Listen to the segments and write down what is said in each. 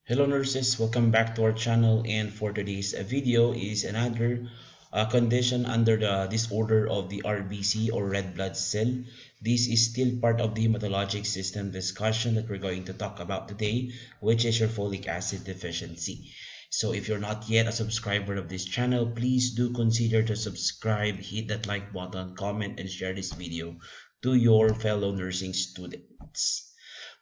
Hello nurses, welcome back to our channel, and for today's video is another condition under the disorder of the RBC or red blood cell. This is still part of the hematologic system discussion that we're going to talk about today, which is your folic acid deficiency. So if you're not yet a subscriber of this channel, please do consider to subscribe, hit that like button, comment, and share this video to your fellow nursing students.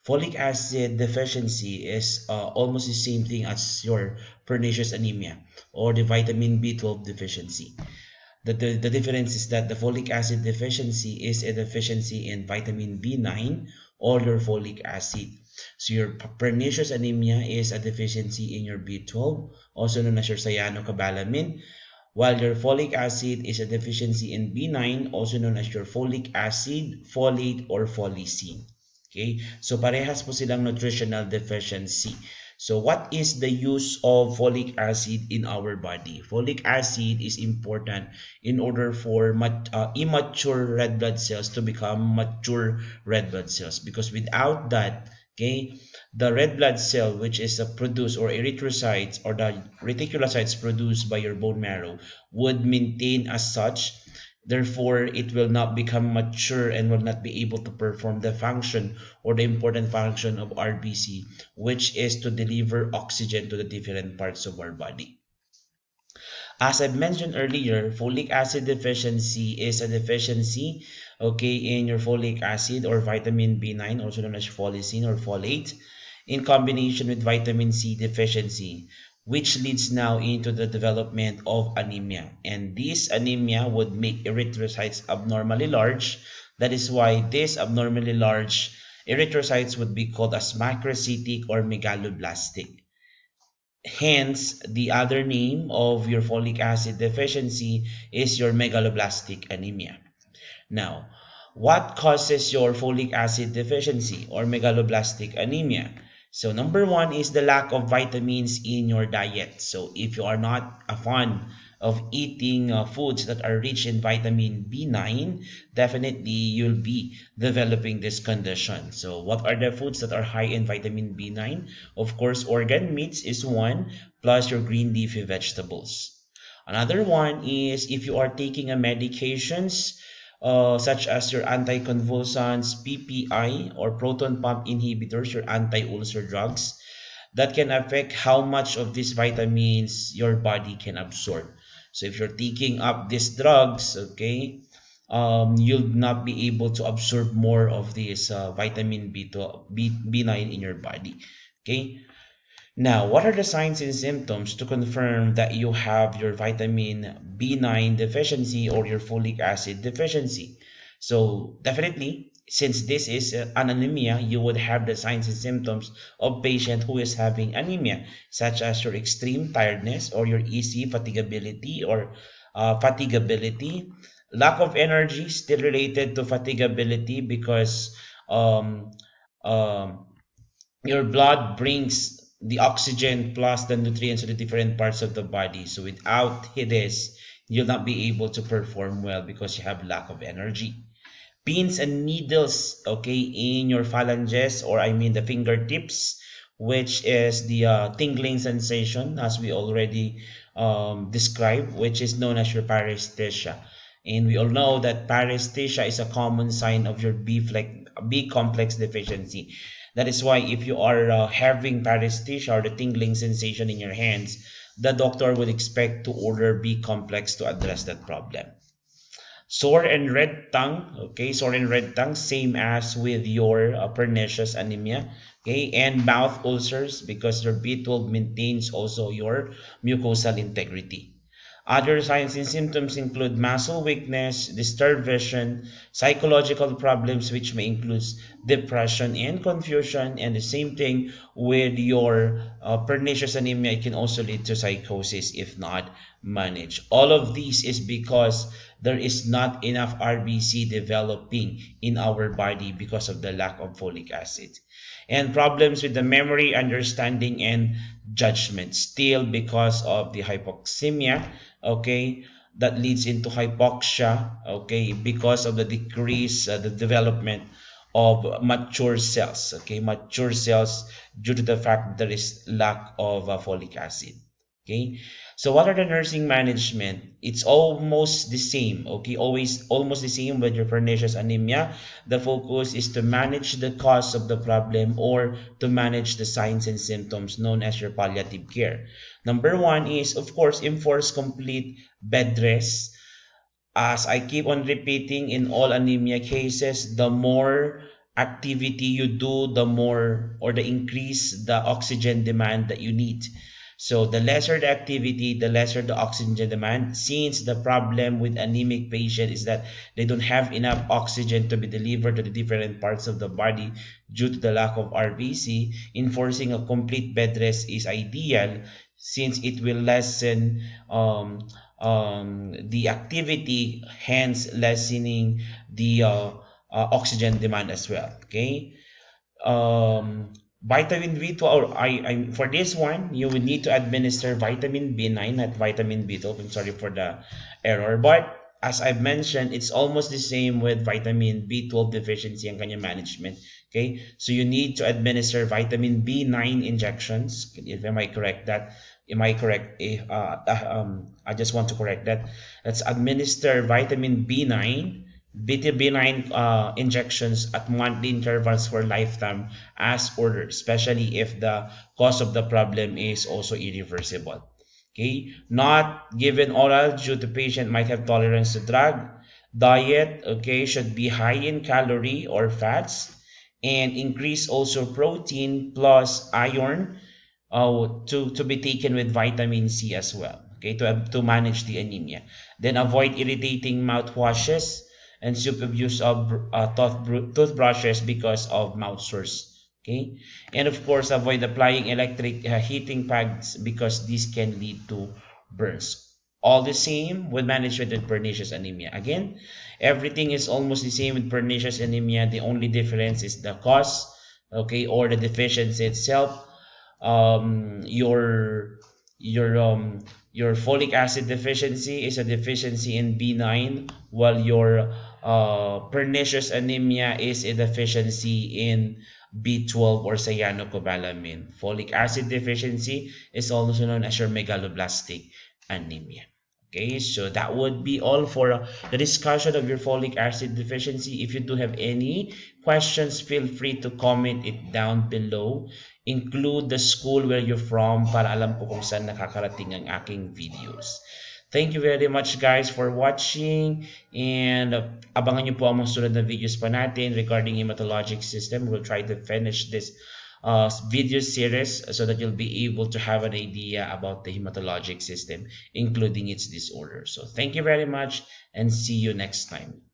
Folic acid deficiency is almost the same thing as your pernicious anemia or the vitamin B12 deficiency. The difference is that the folic acid deficiency is a deficiency in vitamin B9 or your folic acid. So your pernicious anemia is a deficiency in your B12, also known as your cyanocobalamin, while your folic acid is a deficiency in B9, also known as your folic acid, folate, or folicin. Okay, so parehas po silang nutritional deficiency. So what is the use of folic acid in our body? Folic acid is important in order for immature red blood cells to become mature red blood cells, because without that, okay, the red blood cell, which is produced, or erythrocytes or the reticulocytes produced by your bone marrow, would maintain as such. Therefore, it will not become mature and will not be able to perform the function or the important function of RBC, which is to deliver oxygen to the different parts of our body. As I mentioned earlier, folic acid deficiency is a deficiency, okay, in your folic acid or vitamin B9, also known as folicin or folate, in combination with vitamin C deficiency, which leads now into the development of anemia. And this anemia would make erythrocytes abnormally large. That is why these abnormally large erythrocytes would be called as macrocytic or megaloblastic. Hence, the other name of your folic acid deficiency is your megaloblastic anemia. Now, what causes your folic acid deficiency or megaloblastic anemia? So number one is the lack of vitamins in your diet. So if you are not a fan of eating foods that are rich in vitamin B9, definitely you'll be developing this condition. So what are the foods that are high in vitamin B9? Of course, organ meats is one, plus your green leafy vegetables. Another one is if you are taking a medications such as your anticonvulsants, PPI, or proton pump inhibitors, your anti-ulcer drugs, that can affect how much of these vitamins your body can absorb. So if you're taking up these drugs, okay, you'll not be able to absorb more of this vitamin B9 in your body. Okay. Now, what are the signs and symptoms to confirm that you have your vitamin B9 deficiency or your folic acid deficiency? So definitely, since this is an anemia, you would have the signs and symptoms of patient who is having anemia, such as your extreme tiredness or your easy fatigability or fatigability. Lack of energy still related to fatigability because um, um, your blood brings the oxygen plus the nutrients to the different parts of the body. So without this, you'll not be able to perform well because you have lack of energy. Pins and needles, okay, in your phalanges, or I mean the fingertips, which is the tingling sensation, as we already described, which is known as your paresthesia. And we all know that paresthesia is a common sign of your B complex deficiency. That is why if you are having paresthesia or the tingling sensation in your hands, the doctor would expect to order B complex to address that problem. Sore and red tongue, okay, sore and red tongue, same as with your pernicious anemia, okay, and mouth ulcers because your B12 maintains also your mucosal integrity. Other signs and symptoms include muscle weakness, disturbed vision, psychological problems, which may include depression and confusion, and the same thing with your pernicious anemia. It can also lead to psychosis if not managed. All of these is because there is not enough RBC developing in our body because of the lack of folic acid. And problems with the memory, understanding, and judgment still because of the hypoxemia, okay, that leads into hypoxia, okay, because of the decrease the development of mature cells, okay, mature cells, due to the fact that there is lack of folic acid. Okay, so what are the nursing management? It's almost the same, okay, almost the same with your pernicious anemia. The focus is to manage the cause of the problem or to manage the signs and symptoms, known as your palliative care. Number one is, of course, enforce complete bed rest. As I keep on repeating, in all anemia cases, the more activity you do, the more or the increase the oxygen demand that you need. So the lesser the activity, the lesser the oxygen demand, since the problem with anemic patient is that they don't have enough oxygen to be delivered to the different parts of the body due to the lack of RBC. Enforcing a complete bed rest is ideal since it will lessen the activity, hence lessening the oxygen demand as well. Okay. Vitamin B12, or for this one, you will need to administer vitamin B9, not vitamin B12. I'm sorry for the error, but as I've mentioned, it's almost the same with vitamin B12 deficiency and kanya management. Okay, so you need to administer vitamin B9 injections. Am I correct? I just want to correct that. Let's administer vitamin B9 injections at monthly intervals for lifetime as ordered, especially if the cause of the problem is also irreversible. Okay, not given oral due to patient might have tolerance to drug. Diet, okay, should be high in calorie or fats, and increase also protein plus iron to be taken with vitamin C as well, okay, to manage the anemia. Then avoid irritating mouthwashes and super use of toothbrushes because of mouth sores. Okay, and of course avoid applying electric heating pads because this can lead to burns. All the same with management with pernicious anemia. Again, everything is almost the same with pernicious anemia. The only difference is the cause, okay, or the deficiency itself. Your folic acid deficiency is a deficiency in B9, while your pernicious anemia is a deficiency in B12 or cyanocobalamin. Folic acid deficiency is also known as your megaloblastic anemia. Okay, so that would be all for the discussion of your folic acid deficiency. If you do have any questions, feel free to comment it down below. Include the school where you're from para alam ko kung saan nakakarating ang aking videos. Thank you very much guys for watching, and abangan nyo po ang mga sunod na videos pa natin regarding hematologic system. We'll try to finish this video series so that you'll be able to have an idea about the hematologic system, including its disorders. So thank you very much and see you next time.